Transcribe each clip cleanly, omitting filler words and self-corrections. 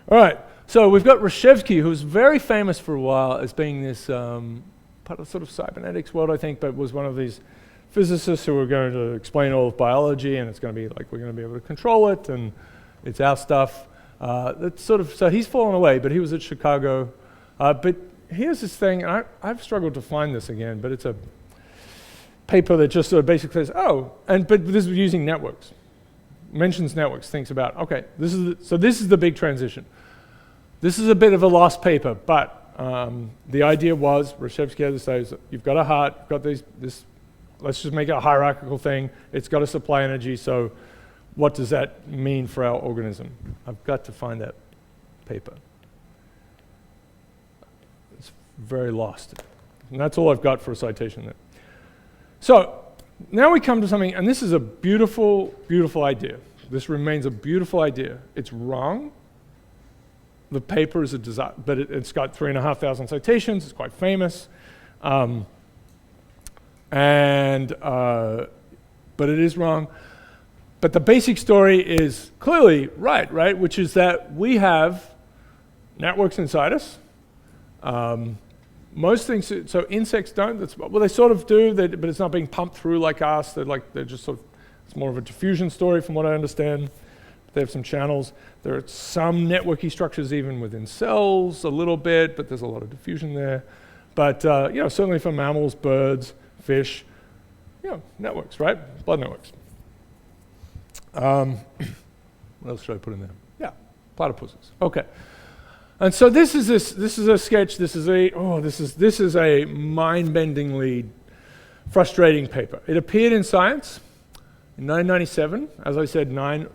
All right, so we've got Reshevsky, who was very famous for a while as being this part of sort of cybernetics world, I think, but was one of these physicists who were going to explain all of biology, and it's going to be like we're going to be able to control it, and it's our stuff. That's sort of, so he's fallen away, but he was at Chicago. But here's this thing, and I've struggled to find this again, but it's a paper that just sort of basically says, but this is using networks. Mentions networks, thinks about, okay, this is the big transition. This is a bit of a lost paper, but the idea was, Reshevsky had to say, you've got a heart, you've got this, let's just make it a hierarchical thing, it's got to supply energy, so what does that mean for our organism? I've got to find that paper. It's very lost. And that's all I've got for a citation there. So, now we come to something, and this is a beautiful, beautiful idea. This remains a beautiful idea. It's wrong. The paper is a disaster, but it's got 3,500 citations. It's quite famous. But it is wrong. But the basic story is clearly right? Which is that we have networks inside us. Most things, so insects don't, well, they sort of do, but it's not being pumped through like us. They're just sort of, it's more of a diffusion story from what I understand. They have some channels. There are some networky structures even within cells, a little bit, but there's a lot of diffusion there. But, certainly for mammals, birds, fish, networks, right? Blood networks. What else should I put in there? Yeah, platypuses. Okay. And so this is a sketch. This is a mind-bendingly frustrating paper. It appeared in Science in 1997. As I said, 9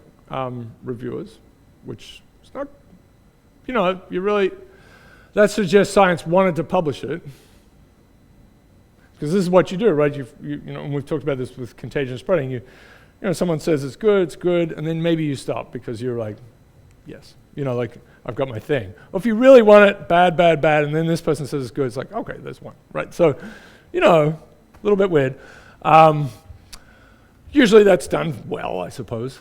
reviewers, which is not, that suggests Science wanted to publish it, because this is what you do, right? And we've talked about this with contagion spreading. Someone says it's good, and then maybe you stop because you're like, yes, I've got my thing. Or if you really want it, bad, and then this person says it's good, it's like, okay, there's one, right? So, a little bit weird. Usually that's done well, I suppose,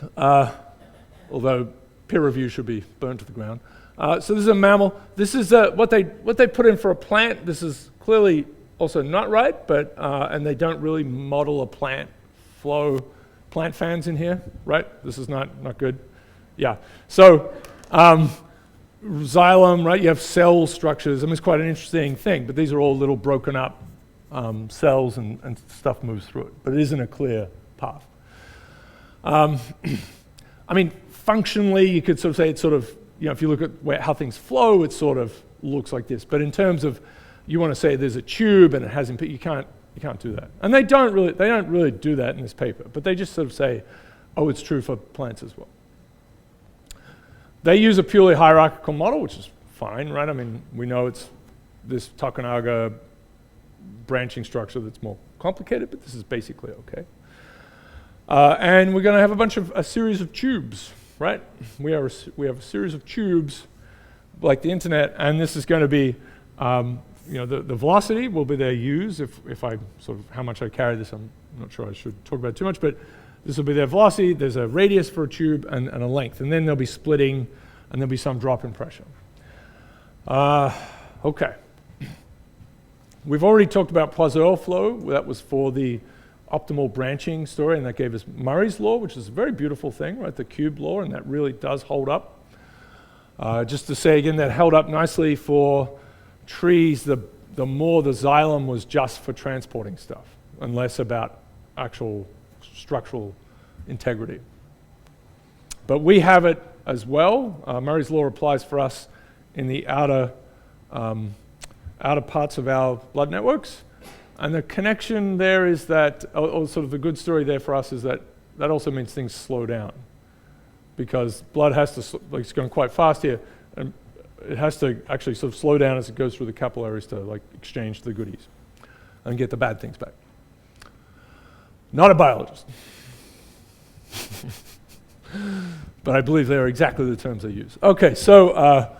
although peer review should be burned to the ground. So this is a mammal. This is what they put in for a plant. This is clearly also not right, but and they don't really model a plant flow. Plant fans in here, right? This is not good. Yeah. So xylem, right? You have cell structures. It's quite an interesting thing, but these are all little broken up cells and stuff moves through it. But it isn't a clear path. Functionally, you could sort of say it's sort of, if you look at how things flow, it sort of looks like this. But in terms of, you want to say there's a tube and it has you can't do that. And they don't really do that in this paper, but they just sort of say, it's true for plants as well. They use a purely hierarchical model, which is fine, right? We know it's this Tokunaga branching structure that's more complicated, but this is basically okay. And we're going to have a series of tubes, right? We have a series of tubes like the internet, and this is going to be, the velocity will be their u's. If I sort of, how much I carry this, I'm not sure I should talk about it too much, but this will be their velocity. There's a radius for a tube and a length, and then there'll be splitting, and there'll be some drop in pressure. Okay. We've already talked about Poiseuille flow. That was for the optimal branching story, and that gave us Murray's law, which is a very beautiful thing, right? The cube law, and that really does hold up. Just to say again, that held up nicely for trees. The more the xylem was just for transporting stuff, and less about actual structural integrity. But we have it as well. Murray's law applies for us in the outer parts of our blood networks. And the connection there is that, or sort of the good story there for us is that also means things slow down. Because blood has to, it's going quite fast here, and it has to actually sort of slow down as it goes through the capillaries to exchange the goodies and get the bad things back. Not a biologist. But I believe they are exactly the terms they use. Okay, so, all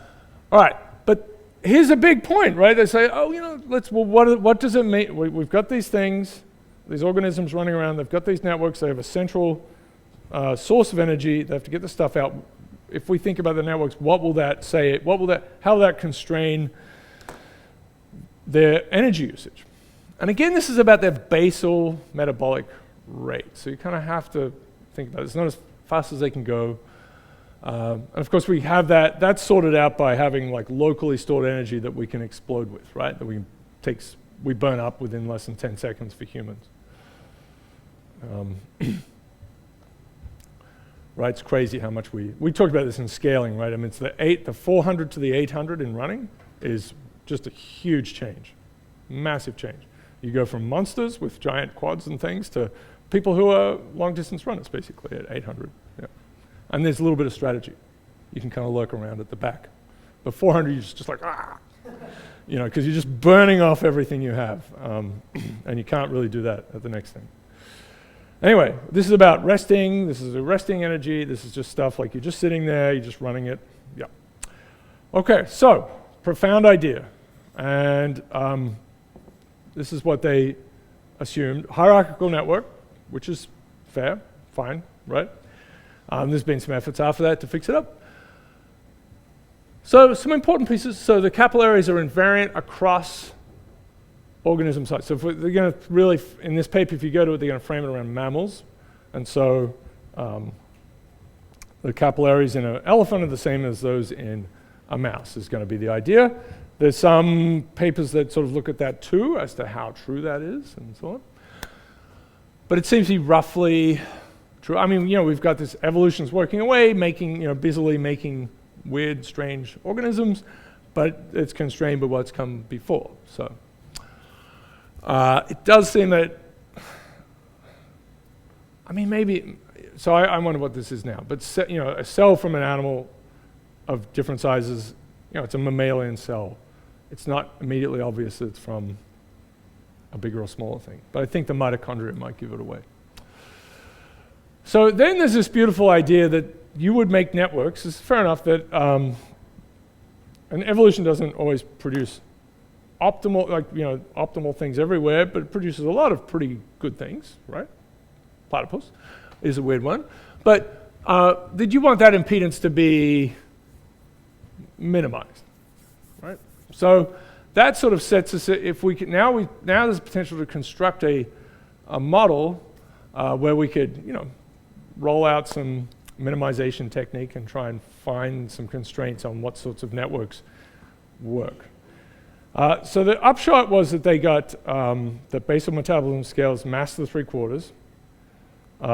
right. But here's a big point, right? They say, what does it mean? We've got these things, these organisms running around, they've got these networks, they have a central source of energy, they have to get the stuff out. if we think about the networks, what will that say? How will that constrain their energy usage? And again, this is about their basal metabolic rate. So you kind of have to think about it. It's not as fast as they can go. And of course, we have that's sorted out by having like locally stored energy that we can explode with, right? That we burn up within less than 10 seconds for humans. Right, it's crazy how much we talked about this in scaling, right? I mean, it's the 400 to the 800 in running is just a huge change, massive change. You go from monsters with giant quads and things to people who are long distance runners, basically, at 800. Yeah. And there's a little bit of strategy. You can kind of lurk around at the back. But 400, you're just like, because you're just burning off everything you have. And you can't really do that at the next thing. Anyway, this is about resting. This is a resting energy. This is just stuff like you're just sitting there, you're just running it. Yeah. Okay, so profound idea. And this is what they assumed. Hierarchical network, which is fair, fine, right? There's been some efforts after that to fix it up. So some important pieces. So the capillaries are invariant across organism size. So if they're going to really, in this paper, if you go to it, they're going to frame it around mammals. And so the capillaries in an elephant are the same as those in a mouse is going to be the idea. There's some papers that sort of look at that too, as to how true that is and so on. But it seems to be roughly true. I mean, we've got this evolution's working away, busily making weird, strange organisms, but it's constrained by what's come before. So it does seem that, maybe, so I wonder what this is now, but a cell from an animal of different sizes, it's a mammalian cell. It's not immediately obvious that it's from a bigger or smaller thing, but I think the mitochondria might give it away. So then there's this beautiful idea that you would make networks. It's fair enough that, and evolution doesn't always produce optimal things everywhere, but it produces a lot of pretty good things, right? Platypus is a weird one. But did you want that impedance to be minimized, right? So that sort of sets us, if we can, now there's potential to construct a model where we could, roll out some minimization technique and try and find some constraints on what sorts of networks work. So the upshot was that they got the basal metabolism scales mass to the 3/4.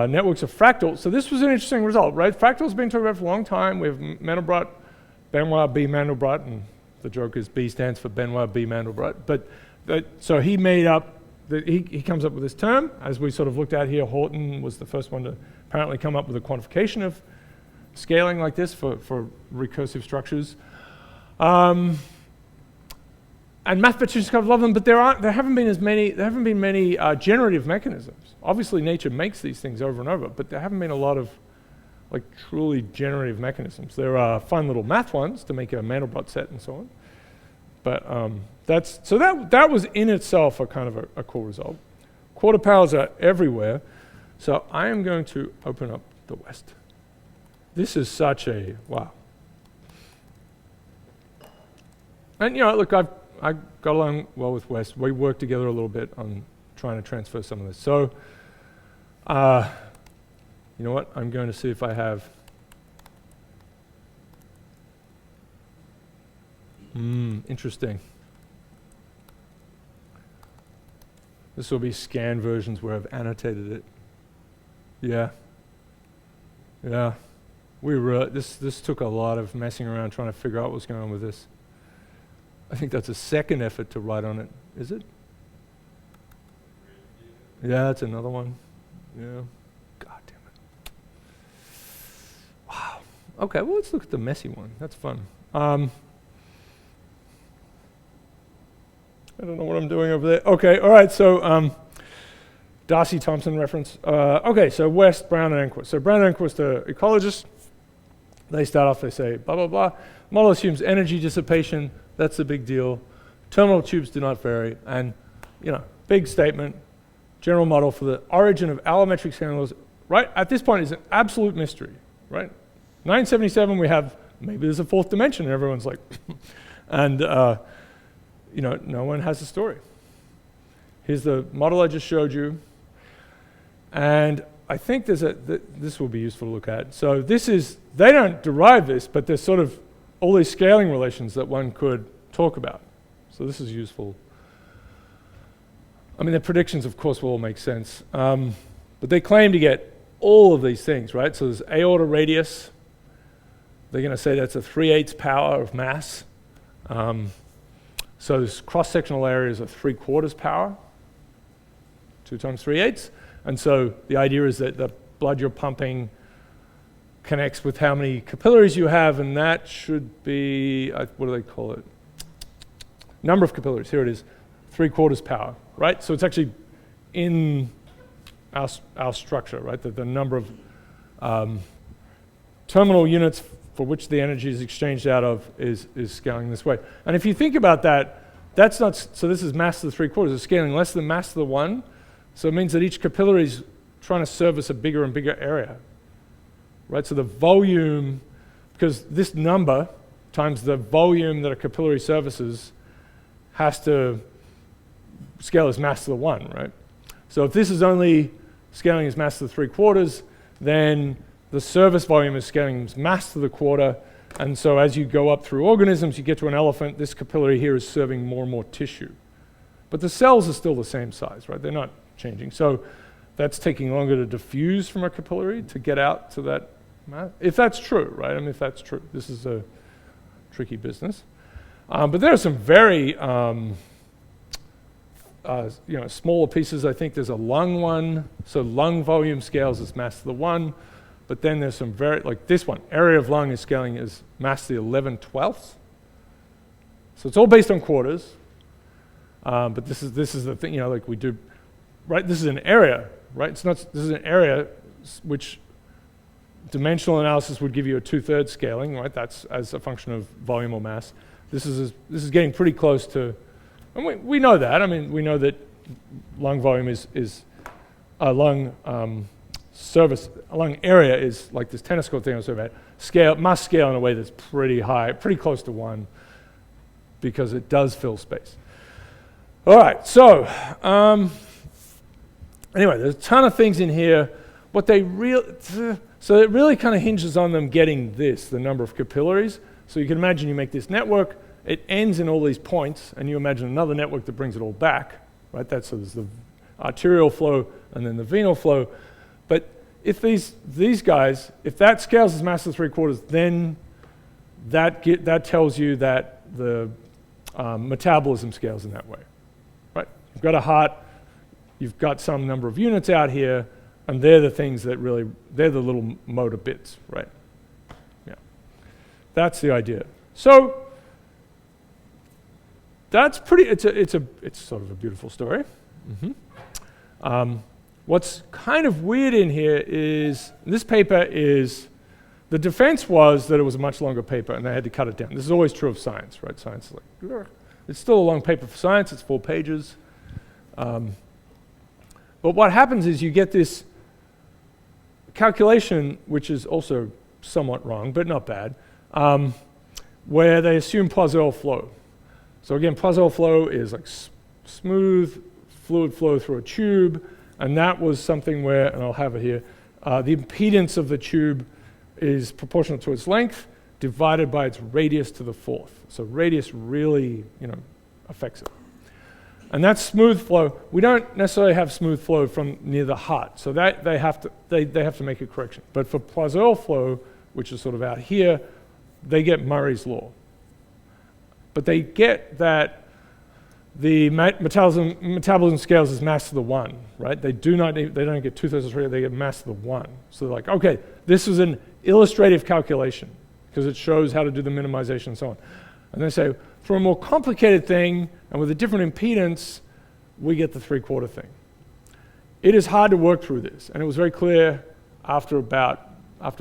Networks of fractal. So this was an interesting result, right? Fractals have been talked about for a long time. We have Mandelbrot, Benoit B. Mandelbrot, and the joke is B stands for Benoit B. Mandelbrot. But so he made up, he comes up with this term. As we sort of looked at here, Horton was the first one to apparently come up with a quantification of scaling like this for recursive structures. And mathematicians kind of love them, but there haven't been many generative mechanisms. Obviously, nature makes these things over and over, but there haven't been a lot of truly generative mechanisms. There are fun little math ones to make a Mandelbrot set and so on. But that was in itself a kind of a cool result. Quarter powers are everywhere, so I am going to open up the West. This is such a wow. And look, I got along well with Wes. We worked together a little bit on trying to transfer some of this. So, you know what? I'm going to see if I have. Interesting. This will be scanned versions where I've annotated it. Yeah. This took a lot of messing around trying to figure out what was going on with this. I think that's a second effort to write on it. Is it? Yeah, that's another one. Yeah. God damn it. Wow. Okay, well, let's look at the messy one. That's fun. I don't know what I'm doing over there. Okay, all right, so Darcy Thompson reference. Okay, so West, Brown, and Enquist. So Brown and Enquist are ecologists. They start off, they say, blah, blah, blah. Model assumes energy dissipation. That's the big deal. Terminal tubes do not vary. And, big statement. General model for the origin of allometric scaling laws, right? At this point, is an absolute mystery, right? 977 we have, maybe there's a fourth dimension, and everyone's like, and no one has a story. Here's the model I just showed you, and I think this will be useful to look at. So they don't derive this, but there's sort of all these scaling relations that one could talk about. So this is useful. I mean, the predictions, of course, will all make sense. But they claim to get all of these things, right? So there's aorta radius. They're going to say that's a 3/8 power of mass. So this cross-sectional area is a 3/4 power, 2 times 3/8. And so the idea is that the blood you're pumping connects with how many capillaries you have, and that should be, what do they call it? Number of capillaries, here it is, 3/4 power, right? So it's actually in our structure, right? The number of terminal units for which the energy is exchanged out of is scaling this way. And if you think about that, that's not, so this is mass to the 3/4, it's scaling less than mass to the 1, so it means that each capillary is trying to service a bigger and bigger area, right? So the volume, because this number times the volume that a capillary services has to scale as mass to the 1, right? So if this is only scaling as mass to the 3/4, then the service volume is scaling as mass to the 1/4, and so as you go up through organisms, you get to an elephant, this capillary here is serving more and more tissue. But the cells are still the same size, right? They're not changing. So that's taking longer to diffuse from a capillary to get out to that mass. If that's true, right? I mean, if that's true, this is a tricky business. But there are some very smaller pieces. I think there's a lung one. So lung volume scales as mass to the 1. But then there's some very, like this one, area of lung is scaling as mass to the 11/12. So it's all based on quarters. But this is the thing, like we do, right? This is an area, right? This is an area which dimensional analysis would give you a 2/3 scaling, right? That's as a function of volume or mass. This is getting pretty close to, and we know that. I mean, we know that lung volume is lung area is like this tennis court thing I was talking about. Must scale in a way that's pretty high, pretty close to 1, because it does fill space. All right, so anyway, there's a ton of things in here. So it really kind of hinges on them getting this, the number of capillaries. So you can imagine you make this network, it ends in all these points, and you imagine another network that brings it all back, right? So there's the arterial flow and then the venal flow. But if these guys, if that scales as mass to 3/4, then that tells you that the metabolism scales in that way, right? You've got a heart, you've got some number of units out here, and they're the things that really, they're the little motor bits, right? Yeah, that's the idea. So that's pretty, it's sort of a beautiful story. What's kind of weird in here is, this paper is, the defense was that it was a much longer paper and they had to cut it down. This is always true of science, right? Science is like, ugh. It's still a long paper for science, it's 4 pages. But what happens is you get this calculation, which is also somewhat wrong, but not bad, where they assume Poiseuille flow. So again, Poiseuille flow is like smooth fluid flow through a tube, and that was something where, and I'll have it here, the impedance of the tube is proportional to its length divided by its radius to the 4th. So radius really, affects it. And that's smooth flow. We don't necessarily have smooth flow from near the heart, so that they have to make a correction. But for Poiseuille flow, which is sort of out here, they get Murray's law. But they get that the metabolism scales as mass to the 1, right? They don't get 2/3 of 3, they get mass to the 1. So they're like, okay, this is an illustrative calculation because it shows how to do the minimization and so on. And they say, for a more complicated thing and with a different impedance, we get the 3/4 thing. It is hard to work through this, and it was very clear after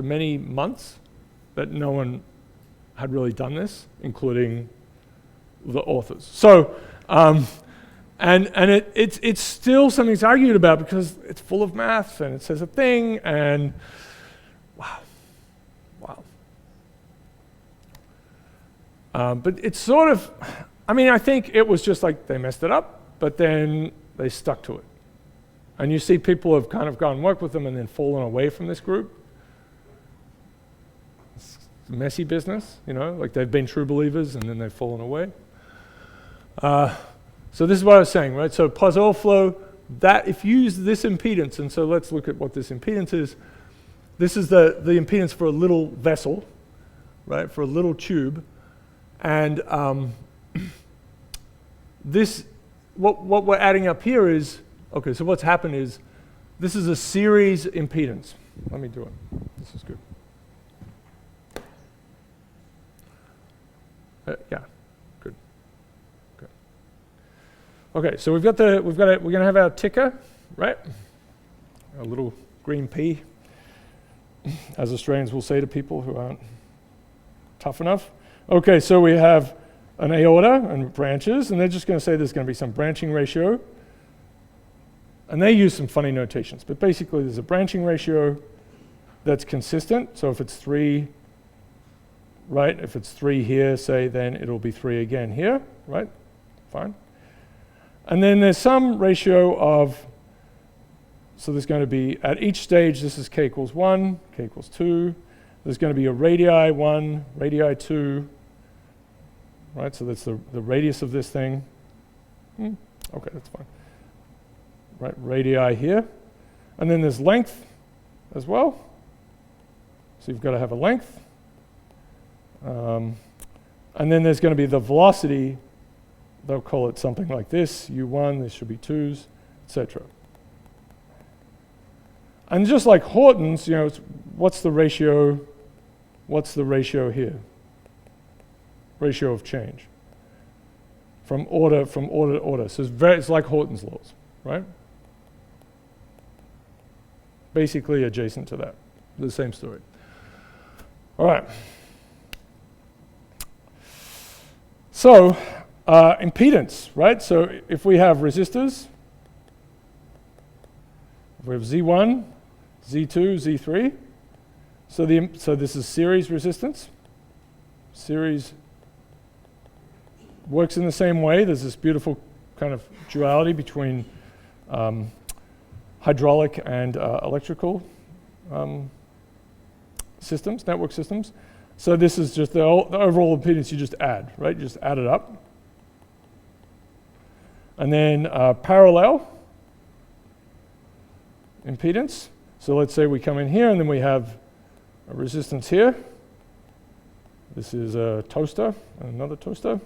many months that no one had really done this, including the authors. So, it's still something that's argued about because it's full of math and it says a thing, and wow. But it's sort of, I mean, I think it was just like they messed it up, but then they stuck to it. And you see people have kind of gone and worked with them and then fallen away from this group. It's messy business, you know, like they've been true believers and then they've fallen away. So this is what I was saying, right? So pulsar flow, that if you use this impedance, and so let's look at what this impedance is. This is the impedance for a little vessel, right? For a little tube. And what we're adding up here is, okay, so what's happened is, this is a series impedance. Let me do it. This is good. Yeah, good. Okay. Okay, so we're gonna have our ticker, right? A little green P, as Australians will say to people who aren't tough enough. Okay, so we have an aorta and branches, and they're just going to say there's going to be some branching ratio. And they use some funny notations, but basically there's a branching ratio that's consistent. So if it's 3, right, if it's 3 here, say, then it'll be 3 again here, right? Fine. And then there's some ratio of, so there's going to be, at each stage, this is k equals 1, k equals 2. There's going to be a radii 1, radii 2, right? So that's the radius of this thing. Okay, that's fine. Right, radii here. And then there's length as well. So you've got to have a length. And then there's going to be the velocity. They'll call it something like this, u1, this should be 2s, etc. And just like Horton's, you know, what's the ratio? What's the ratio here? Ratio of change from order to order. So it's like Horton's laws, right? Basically adjacent to that. The same story. All right. So impedance, right? So if we have resistors, if we have Z1, Z2, Z3, so this is series resistance. Series works in the same way. There's this beautiful kind of duality between hydraulic and electrical systems, network systems. So this is just the overall impedance you just add, right? You just add it up. And then parallel impedance. So let's say we come in here and then we have a resistance here. This is a toaster, and another toaster.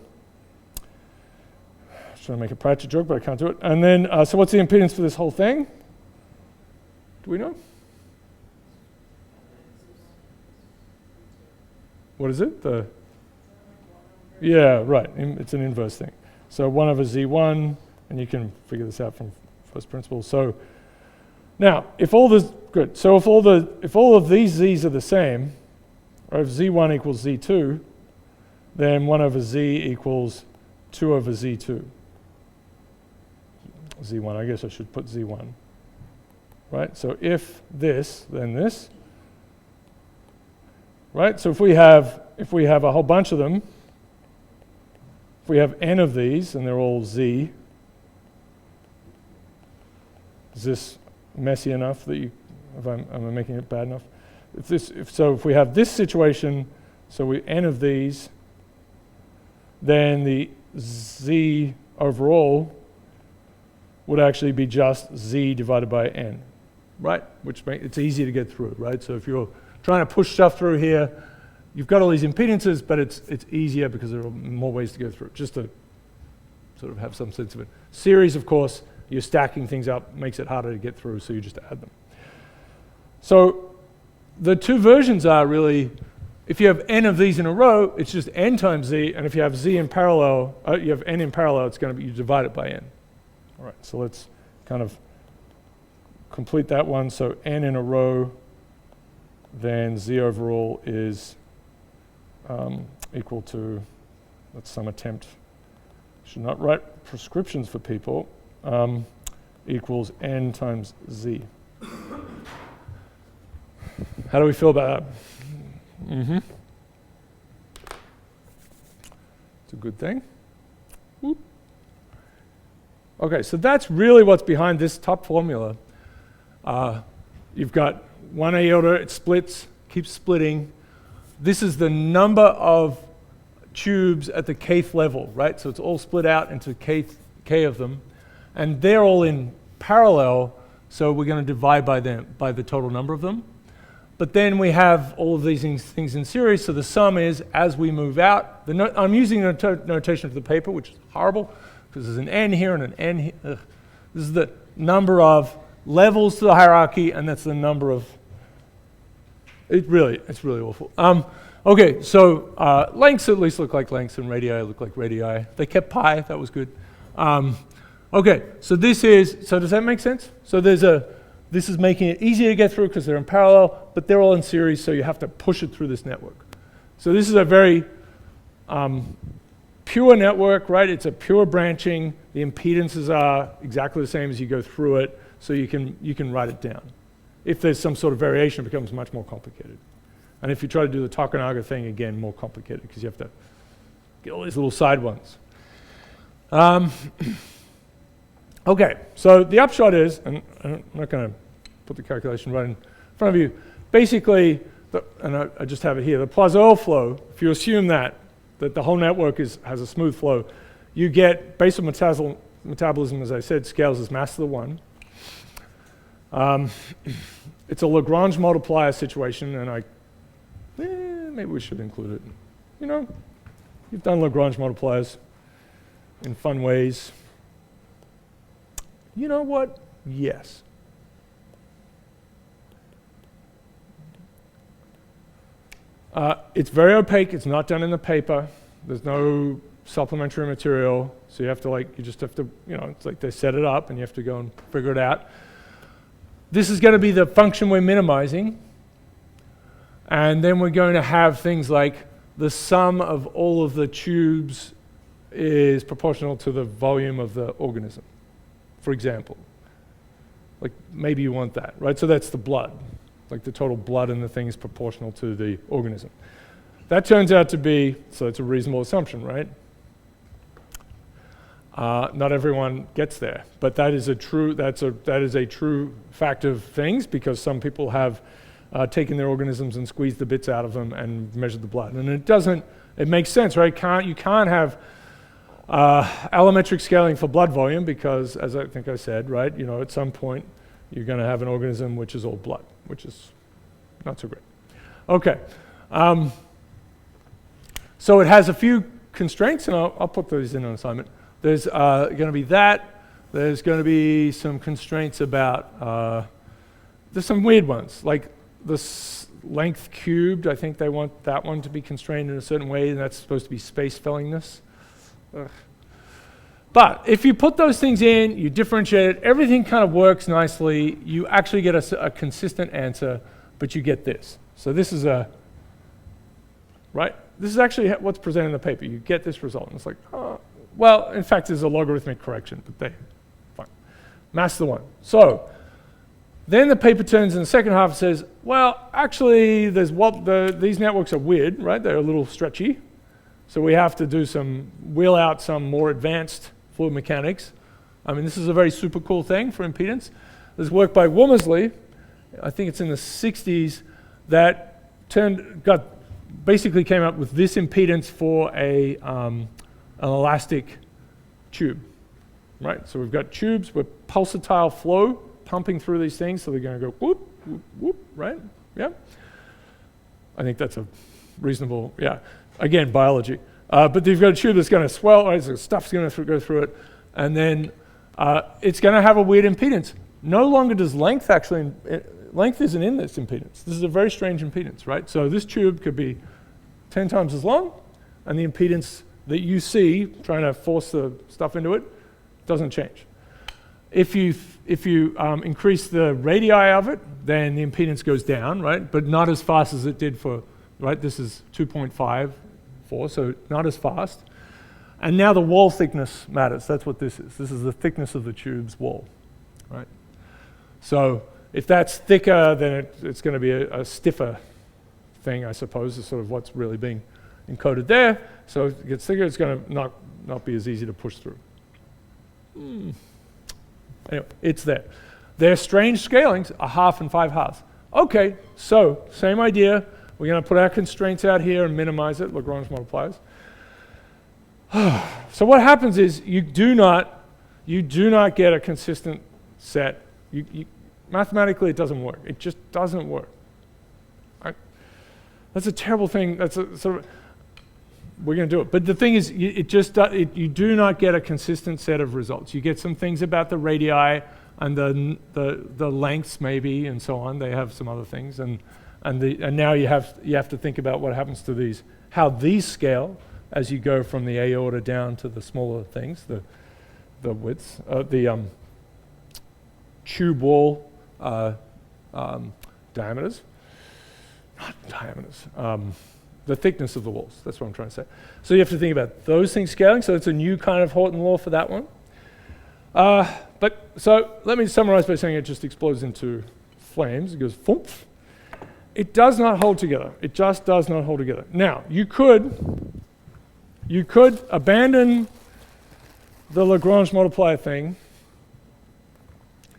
I was trying to make a Pratchett joke, but I can't do it. And then, so what's the impedance for this whole thing? Do we know? What is it? Yeah, right. It's an inverse thing. So 1 over Z1, and you can figure this out from first principles. So now, if all of these Z's are the same, or if Z1 equals Z2, then 1 over Z equals 2 over Z2. Z1, I guess I should put Z1. Right? So if this, then this. Right? So if we have a whole bunch of them, if we have n of these and they're all Z, is this messy enough that am I making it bad enough? If we have this situation, so we n of these, then the Z overall would actually be just Z divided by n, right? Which makes it's easy to get through, right? So if you're trying to push stuff through here, you've got all these impedances, but it's easier because there are more ways to go through it, just to sort of have some sense of it. Series, of course, you're stacking things up, makes it harder to get through, so you just add them. So the two versions are really, if you have n of these in a row, it's just n times z, and if you have z in parallel, you have n in parallel, it's going to be, you divide it by n. All right, so let's kind of complete that one. So n in a row, then z overall is equal to, that's some attempt, should not write prescriptions for people, equals n times z. How do we feel about that? It's a good thing. Whoop. Okay, so that's really what's behind this top formula. You've got one aorta, it splits, keeps splitting. This is the number of tubes at the kth level, right? So it's all split out into k of them, and they're all in parallel, so we're going to divide by the total number of them. But then we have all of these things in series, so the sum is, as we move out, I'm using the notation of the paper, which is horrible, because there's an n here and an n here. This is the number of levels to the hierarchy, and that's the number of, it's really awful. Okay, so lengths at least look like lengths, and radii look like radii. They kept pi, that was good. Okay, so does that make sense? So this is making it easier to get through because they're in parallel, but they're all in series, so you have to push it through this network. So this is a very pure network, right? It's a pure branching. The impedances are exactly the same as you go through it, so you can write it down. If there's some sort of variation, it becomes much more complicated. And if you try to do the Tokunaga thing, again, more complicated because you have to get all these little side ones. Okay, so the upshot is, and I'm not going to put the calculation right in front of you, basically, and I just have it here, the Poisson flow, if you assume that the whole network has a smooth flow, you get, based on metabolism, as I said, scales as mass to the 1. It's a Lagrange multiplier situation, and maybe we should include it. You know, you've done Lagrange multipliers in fun ways. You know what? Yes. It's very opaque. It's not done in the paper. There's no supplementary material, so you just have to, it's like they set it up and you have to go and figure it out. This is going to be the function we're minimizing, and then we're going to have things like the sum of all of the tubes is proportional to the volume of the organism, for example. Like maybe you want that, right? So that's the blood. Like the total blood in the thing is proportional to the organism. That turns out to be, so it's a reasonable assumption, right? Not everyone gets there, but that is a true fact of things, because some people have taken their organisms and squeezed the bits out of them and measured the blood. And it makes sense, right? You can't have allometric scaling for blood volume because, as I think I said, right, at some point you're going to have an organism which is all blood, which is not so great. Okay. So it has a few constraints, and I'll put those in an assignment. There's going to be that. There's going to be some constraints about, there's some weird ones, like the length cubed. I think they want that one to be constrained in a certain way, and that's supposed to be space fillingness. Ugh. But if you put those things in, you differentiate it, everything kind of works nicely. You actually get a consistent answer, but you get this. So this is right? This is actually what's presented in the paper. You get this result, and it's like, well, in fact, there's a logarithmic correction, but fine. Mass to the 1. So then the paper turns in the second half and says, well, actually, these networks are weird, right? They're a little stretchy. So we have to wheel out some more advanced fluid mechanics. I mean, this is a very super cool thing for impedance. There's work by Womersley, I think it's in the 60s, that basically came up with this impedance for an elastic tube, right? So we've got tubes with pulsatile flow pumping through these things, so they're going to go whoop, whoop, whoop, right? Yeah. I think that's a reasonable, yeah. Again, biology. But you've got a tube that's going to swell, right? So stuff's going to go through it, and then it's going to have a weird impedance. No longer does length length isn't in this impedance. This is a very strange impedance, right? So this tube could be 10 times as long, and the impedance that you see trying to force the stuff into it doesn't change. If you increase the radii of it, then the impedance goes down, right? But not as fast as it did for, right? This is 2.54, so not as fast. And now the wall thickness matters. That's what this is. This is the thickness of the tube's wall, right? So if that's thicker, then it's going to be a stiffer thing, I suppose, is sort of what's really being encoded there. So if it gets thicker, it's going to not be as easy to push through. Anyway, it's there. Their strange scalings are 1/2 and 5/2. Okay, so same idea. We're going to put our constraints out here and minimize it, Lagrange multipliers. So what happens is you do not get a consistent set. Mathematically, it doesn't work. It just doesn't work. Right? That's a terrible thing. We're going to do it. But the thing is, you do not get a consistent set of results. You get some things about the radii and the lengths maybe and so on. They have some other things, and now you have to think about what happens to these, how these scale as you go from the aorta down to the smaller things, the widths, the tube wall diameters, not diameters. The thickness of the walls, that's what I'm trying to say. So you have to think about those things scaling, so it's a new kind of Horton law for that one. So let me summarize by saying it just explodes into flames. It goes thump. It does not hold together. It just does not hold together. Now, you could abandon the Lagrange multiplier thing,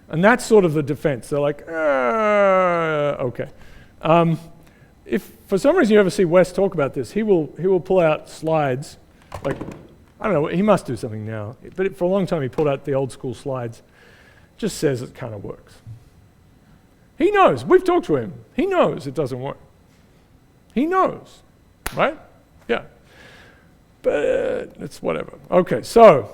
and that's sort of the defense. They're like, okay. If for some reason you ever see Wes talk about this, he will pull out slides, like, I don't know, he must do something now, but for a long time he pulled out the old school slides, just says it kind of works. He knows, we've talked to him, he knows it doesn't work. He knows, right? Yeah. But it's whatever. Okay, so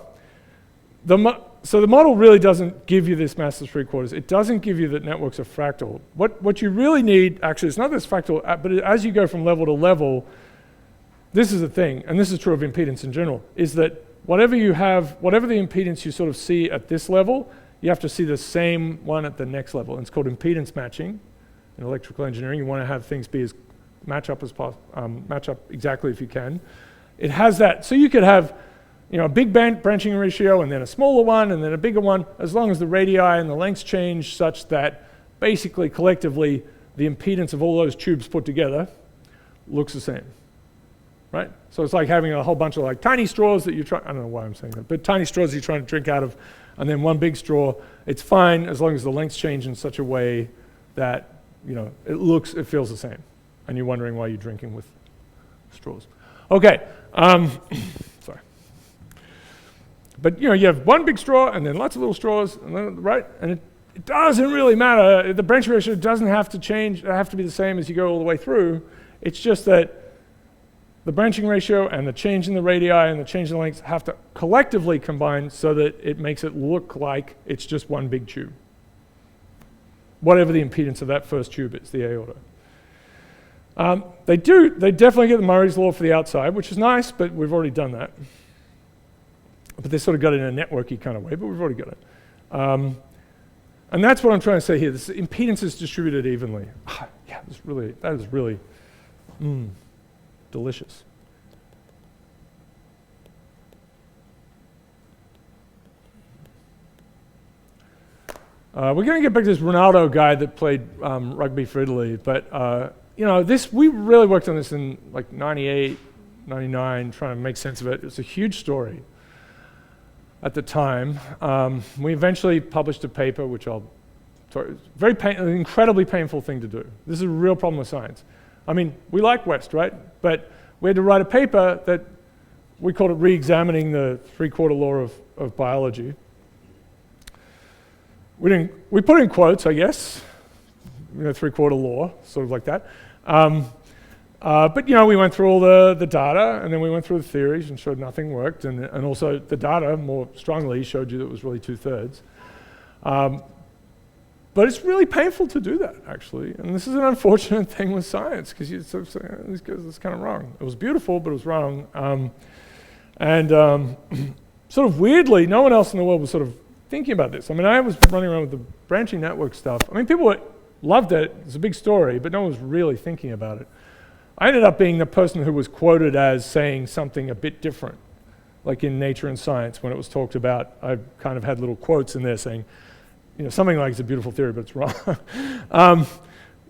the model really doesn't give you this massless 3/4. It doesn't give you that networks are fractal. What you really need, actually, it's not this fractal, but as you go from level to level, this is the thing, and this is true of impedance in general, is that whatever the impedance you sort of see at this level, you have to see the same one at the next level. And it's called impedance matching in electrical engineering. You want to have things be as match up exactly if you can. It has that, so you could have a big branching ratio and then a smaller one and then a bigger one, as long as the radii and the lengths change such that basically collectively the impedance of all those tubes put together looks the same, right? So it's like having a whole bunch of like tiny straws that I don't know why I'm saying that, but tiny straws you're trying to drink out of, and then one big straw. It's fine as long as the lengths change in such a way that it feels the same, and you're wondering why you're drinking with straws. Okay, sorry. But you have one big straw and then lots of little straws, and then, right? And it doesn't really matter. The branching ratio doesn't have to change. It have to be the same as you go all the way through. It's just that the branching ratio and the change in the radii and the change in the lengths have to collectively combine so that it makes it look like it's just one big tube. Whatever the impedance of that first tube is, the aorta. They definitely get the Murray's law for the outside, which is nice, but we've already done that. But they sort of got it in a networky kind of way, but we've already got it. And that's what I'm trying to say here. This impedance is distributed evenly. Yeah, that is really delicious. We're going to get back to this Ronaldo guy that played rugby for Italy, but we really worked on this in like 98, 99, trying to make sense of it. It's a huge story at the time. We eventually published a paper, which an incredibly painful thing to do. This is a real problem with science. I mean, we like West, right? But we had to write a paper that we called it re-examining the 3/4 law of biology. We put in quotes, I guess, 3/4 law, sort of like that. But we went through all the data, and then we went through the theories and showed nothing worked, and also the data more strongly showed you that it was really 2/3. But it's really painful to do that, actually, and this is an unfortunate thing with science, because you sort of say, it's kind of wrong. It was beautiful, but it was wrong. Sort of weirdly, no one else in the world was sort of thinking about this. I mean, I was running around with the branching network stuff. I mean, people loved it. It's a big story, but no one was really thinking about it. I ended up being the person who was quoted as saying something a bit different, like in Nature and Science when it was talked about. I kind of had little quotes in there saying, something like it's a beautiful theory, but it's wrong.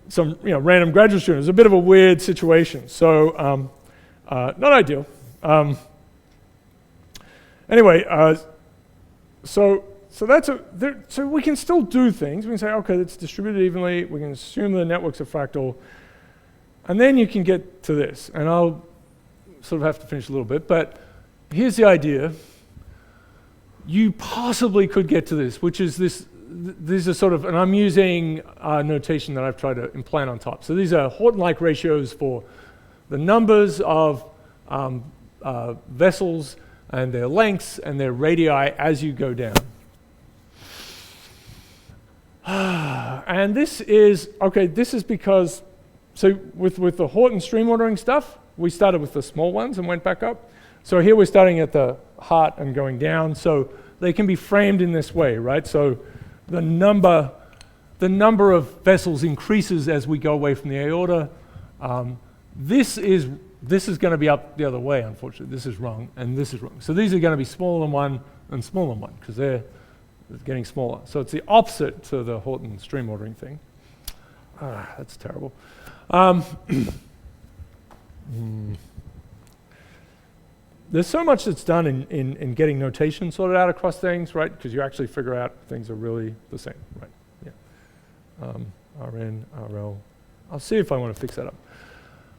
Some random graduate student. It was a bit of a weird situation. So Not ideal. Anyway, so that's so we can still do things. We can say, okay, it's distributed evenly. We can assume the networks are fractal, and then you can get to this. And I'll sort of have to finish a little bit, but here's the idea. You possibly could get to this, which is this. These are sort of, and I'm using notation that I've tried to implant on top. So these are Horton-like ratios for the numbers of vessels and their lengths and their radii as you go down. And this is, okay, this is because, so with the Horton stream ordering stuff, we started with the small ones and went back up. So here we're starting at the heart and going down. So they can be framed in this way, right? So the number of vessels increases as we go away from the aorta. This is going to be up the other way, unfortunately. This is wrong, and this is wrong. So these are going to be smaller than 1 and smaller than 1, because they're getting smaller. So it's the opposite to the Horton stream ordering thing. That's terrible. There's so much that's done in getting notation sorted out across things, right? Because you actually figure out things are really the same, right? Yeah. RN, RL. I'll see if I want to fix that up.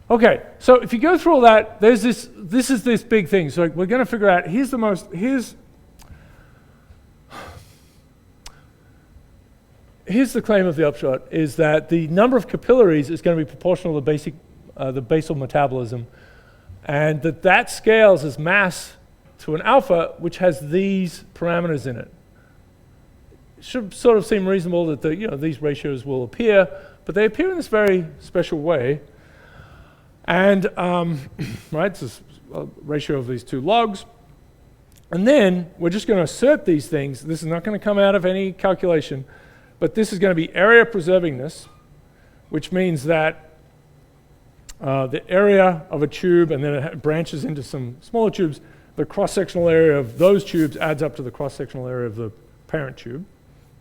Okay, so if you go through all that, there's this is this big thing. So we're going to figure out, here's the claim of the upshot, is that the number of capillaries is going to be proportional to the basal metabolism, and that scales as mass to an alpha, which has these parameters in it. It should sort of seem reasonable that these ratios will appear, but they appear in this very special way. And right, it's a ratio of these two logs. And then we're just going to assert these things. This is not going to come out of any calculation, but this is going to be area preservingness, which means that the area of a tube, and then it branches into some smaller tubes, the cross-sectional area of those tubes adds up to the cross-sectional area of the parent tube.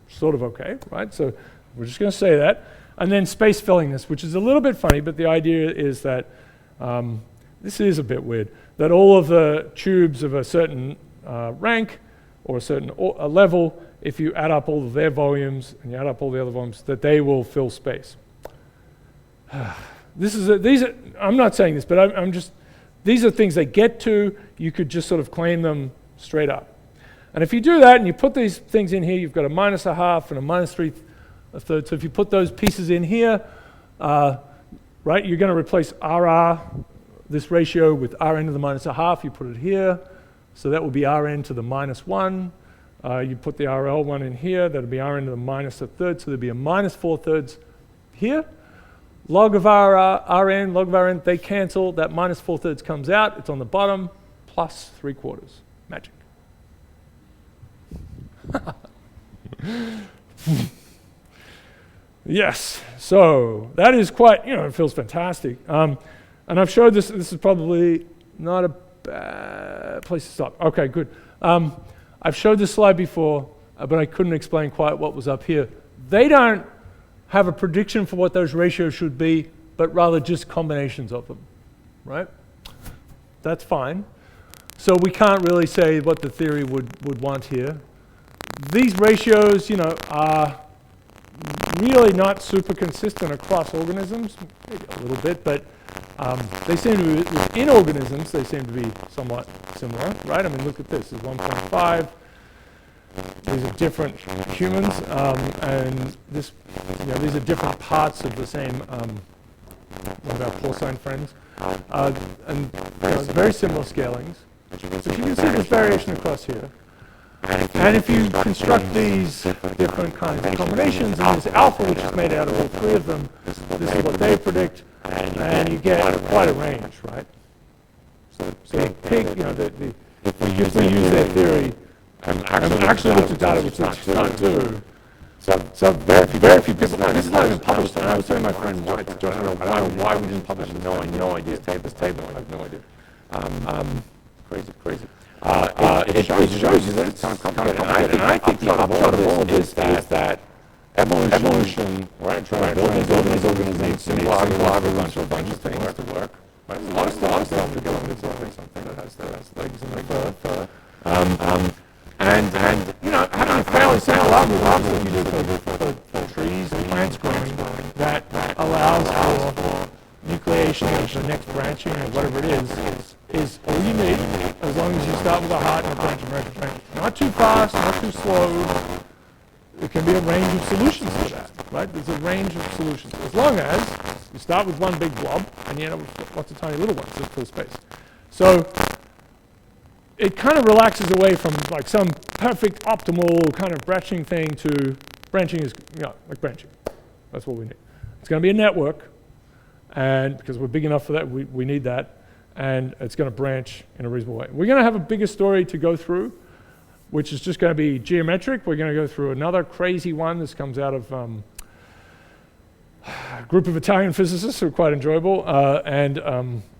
Sort of okay, right? So we're just going to say that. And then space fillingness, which is a little bit funny, but the idea is that, this is a bit weird, that all of the tubes of a certain rank or a certain level, if you add up all of their volumes and you add up all the other volumes, that they will fill space. I'm not saying this, but these are things they get to. You could just sort of claim them straight up. And if you do that and you put these things in here, you've got a -1/2 and a -3/3. So if you put those pieces in here, right, you're going to replace RR, this ratio, with Rn to the -1/2. You put it here, so that would be Rn to the -1. You put the RL one in here, that would be Rn to the -1/3, so there'd be a -4/3 here. Log of Rn, log of Rn, they cancel. That -4/3 comes out. It's on the bottom, +3/4. Magic. Yes, so that is quite, it feels fantastic. And I've showed this is probably not a bad place to stop. Okay, good. I've showed this slide before, but I couldn't explain quite what was up here. They don't have a prediction for what those ratios should be, but rather just combinations of them, right? That's fine. So we can't really say what the theory would want here. These ratios, are really not super consistent across organisms, maybe a little bit, but they seem to be, within organisms, they seem to be somewhat similar, right? I mean, look at this, it's 1.5. These are different humans, and this, these are different parts of the same, one of our porcine friends, and very similar scalings. So you can see there's variation across here. And if you construct these different kinds of combinations, and this alpha, which is made out of all three of them, this is what they predict, and you get quite a range, right? So the pig, if we use their theory, and actually looked at data which it's not do. So very few people, this is not even published, and I was telling my friend, I don't know why we didn't publish it. I have no idea. This table, I have no idea. Crazy. It shows you that it's kind of complicated. And I think the upshot of all of this is that evolution, right, trying to build these organizations, simple algorithms for a bunch of things to work. Right? There's a lot of stuff to go into something that has legs and fur. And you know, having a fairly simple algorithm that you do for trees and plants growing that allows for nucleation of the next branching or whatever it is all you need, as long as you start with a heart and a branch. Not too fast, not too slow. There can be a range of solutions for that, right? There's a range of solutions. As long as you start with one big blob and you end up with lots of tiny little ones that fill space. So it kind of relaxes away from like some perfect optimal kind of branching thing to branching is, you know, like branching. That's what we need. It's going to be a network, and because we're big enough for that, we need that, and it's going to branch in a reasonable way. We're going to have a bigger story to go through, which is just going to be geometric. We're going to go through another crazy one. This comes out of a group of Italian physicists who are quite enjoyable, and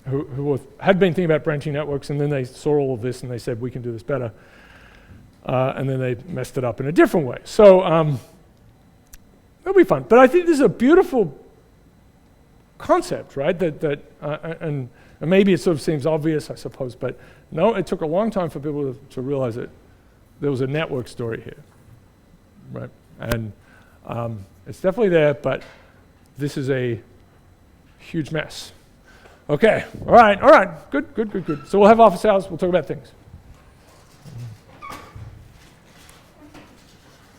who had been thinking about branching networks, and then they saw all of this and they said, we can do this better. And then they messed it up in a different way. So it'll be fun. But I think this is a beautiful concept, right? And maybe it sort of seems obvious, I suppose, but no, it took a long time for people to realize that there was a network story here, right? And it's definitely there, but this is a huge mess. Okay, all right, good. So we'll have office hours, we'll talk about things.